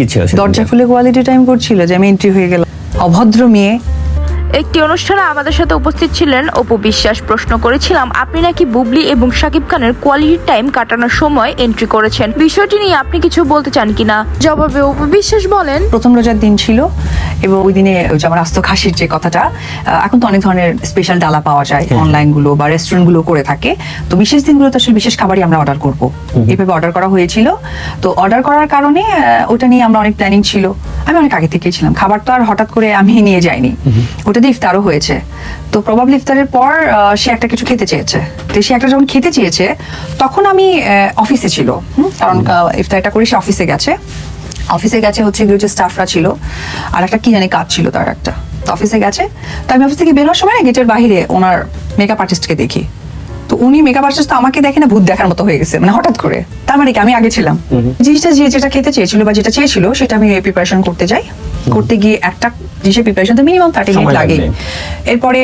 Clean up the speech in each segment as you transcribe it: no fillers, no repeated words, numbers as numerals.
কি ছিল সেদিন? দরজা খুলে কোয়ালিটি টাইম করছিল যে আমি এন্ট্রি হয়ে গেলাম, অভদ্র মেয়ে। একটি অনুষ্ঠানে আমাদের সাথে উপস্থিত ছিলেন অপু বিশ্বাস। প্রশ্ন করেছিলাম, আপনি নাকি বুবলি এবং শাকিব খানের কোয়ালিটি টাইম কাটানোর সময় এন্ট্রি করেছেন, বিষয়টি নিয়ে আপনি কিছু বলতে চান কিনা? জবাবে অপু বিশ্বাস বলেন, প্রথম রোজার দিন ছিল এবং ওই দিনে ওই যে আমার আস্ত খাসির যে কথাটা, এখন তো অনেক ধরনের স্পেশাল ডালা পাওয়া যায় অনলাইন গুলো বা রেস্টুরেন্ট গুলো করে থাকে। তো বিশেষ দিনগুলোতে আসলে বিশেষ খাবারই আমরা অর্ডার করব, এইভাবে অর্ডার করা হয়েছিল। তো অর্ডার করার কারণে ওটা নিয়ে আমরা অনেক প্ল্যানিং ছিল। আমি অনেক আগে থেকেই ছিলাম, খাবার তো আর হঠাৎ করে আমি নিয়ে যাইনি। ওটা দিয়ে ইফতারও হয়েছে। তো প্রবাবলি ইফতারের পর সে একটা কিছু খেতে চেয়েছে। তো সে একটা যখন খেতে চেয়েছে তখন আমি অফিসে ছিল, কারণ ইফতারটা করে সে অফিসে গেছে। অফিসে গেছে হচ্ছে যে স্টাফরা ছিল, আর একটা কি জানি কাজ ছিল তার একটা। তো অফিসে গেছে, তো আমি অফিস থেকে বেরোনোর সময় গেটের বাইরে ওনার মেকআপ আর্টিস্টকে দেখি। তো উনি মেকআপ আর্টিস্ট তো আমাকে দেখে না ভূত দেখার মতো হয়ে গেছে, মানে হঠাৎ করে। তার মানে কি আমি আগে ছিলাম, জিনিসটা যেটা খেতে চেয়েছিল বা যেটা চেয়েছিল সেটা আমি প্রিপারেশন করতে যাই। করতে গিয়ে একটা জিনিসের প্রিপারেশন তো মিনিমাম 30 মিনিট লাগে। এরপরে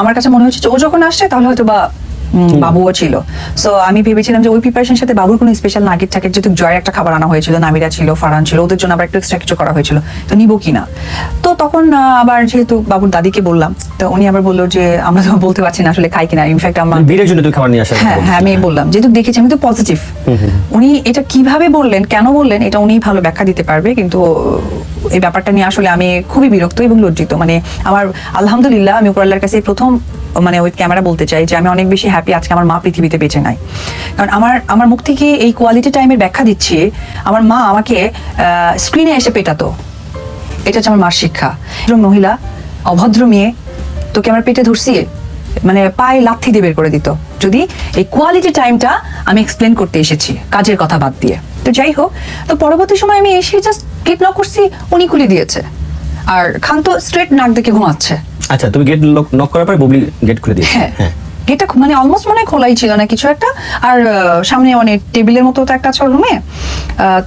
আমার কাছে মনে হচ্ছে ও যখন আসছে তাহলে হয়তো বা বাবুও ছিল। সো আমি ভেবেছিলাম যে ওই প্রিপারেশনের সাথে বাবুর কোনো স্পেশাল নাগিট থাকে, যেহেতু জয়ের একটা খাবার আনা হয়েছিল, নামিরা ছিল, ফারহান ছিল, ওদের জন্য আবার একটু এক্সট্রা কিছু করা হয়েছিল, তো নিবো কিনা। তো তখন আবার যেহেতু বাবুর দাদিকে বললাম, তো উনি আবার বললো যে আমরা তো বলতে পারছি না আসলে খাই কিনা। ইনফ্যাক্ট আমার বীরের জন্য তুই খাবার নিয়ে আসা। হ্যাঁ হ্যাঁ আমি বললাম, যেহেতু দেখেছি আমি তো পজিটিভ। উনি এটা কিভাবে বললেন, কেন বললেন, এটা উনি ভালো ব্যাখ্যা দিতে পারবে। কিন্তু এই ব্যাপারটা নিয়ে আসলে আমি খুবই বিরক্ত এবং লজ্জিত। মানে আমার আলহামদুলিল্লাহ, আমি উপর আল্লাহর কাছে প্রথম মানে ওই ক্যামেরা বলতে চাই যে আমি অনেক বেশি হ্যাপি আজকে আমার মা পৃথিবীতে বেঁচে নাই। কারণ আমার মুখ থেকে এই কোয়ালিটি টাইমের ব্যাখ্যা দিচ্ছি, আমার মা আমাকে স্ক্রিনে এসে পেটাতো। এটা হচ্ছে আমার মার শিক্ষা। একজন মহিলা, অভদ্র মেয়ে, তোকে আমার পেটে ধরছি, মানে পায়ে লাথি দিয়ে বের করে দিত যদি এই কোয়ালিটি টাইমটা আমি এক্সপ্লেন করতে এসেছি, কাজের কথা বাদ দিয়ে। তো যাই হোক, তো পরবর্তী সময় আমি এসে জাস্ট গেট লক করছি, উনি খুলে দিয়েছে, আর খান তো স্ট্রেট নাক দেখে ঘুমাচ্ছে। আচ্ছা, তুমি গেট নক করার পরে বুবলি গেট খুলে দিয়েছে? হ্যাঁ, গেটটা মানে অলমোস্ট মনে হয় খোলাই ছিল না কিছু একটা। আর সামনে মানে টেবিলের মতো তো একটা আছে রুমে,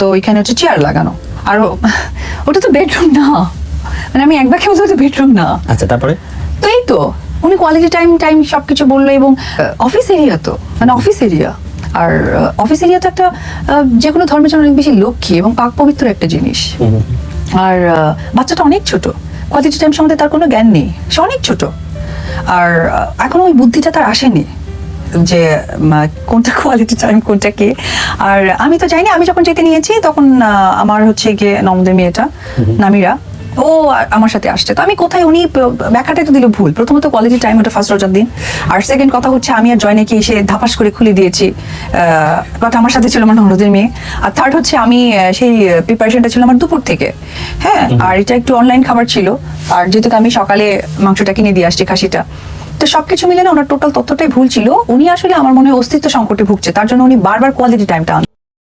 তো ওইখানে হচ্ছে চেয়ার লাগানো। আর ওটা তো বেডরুম না, মানে আমি একবার খেয়ে বলতে বেডরুম না। আচ্ছা, তারপরে তো এই তো উনি কোয়ালিটি টাইম সবকিছু বললো। এবং অফিস এরিয়া তো মানে অফিস এরিয়া, আর অফিস এরিয়া তো একটা যে কোনো ধর্মের জন্য অনেক বেশি লক্ষ্মী এবং পাক পবিত্র একটা জিনিস। আর বাচ্চাটা অনেক ছোট, কোয়ালিটি টাইম সম্বন্ধে তার কোনো জ্ঞান নেই, সে অনেক ছোট। আর এখন ওই বুদ্ধিটা তার আসেনি যে কোনটা কোয়ালিটি টাইম কোনটা কি। আর আমি তো জানি, আমি যখন যেতে নিয়েছি তখন আমার হচ্ছে গিয়ে নমদের মেয়েটা নামিরা, ও আমার সাথে আসছে। তো আমি কোথায়, উনি ব্যাখ্যাটা তো দিল ভুল। প্রথমত কোয়ালিটি টাইম ওটা ফার্স্ট রোজার দিন, আর সেকেন্ড কথা হচ্ছে আমি আর জয় নাকি এসে ধাপাস করে খুলে দিয়েছি, বাট আমার সাথে ছিল আমার ননদের মেয়ে। আর থার্ড হচ্ছে আমি সেই প্রিপারেশনটা ছিল আমার দুপুর থেকে। হ্যাঁ, আর এটা একটু অনলাইন খাবার ছিল, আর যেহেতু আমি সকালে মাংসটা কিনে দিয়ে আসছি, খাসিটা। তো সবকিছু মিলে না ওনার টোটাল তথ্যটাই ভুল ছিল। উনি আসলে আমার মনে হয় অস্তিত্ব সংকটে ভুগছে, তার জন্য উনি বারবার কোয়ালিটি টাইমটা আনছে।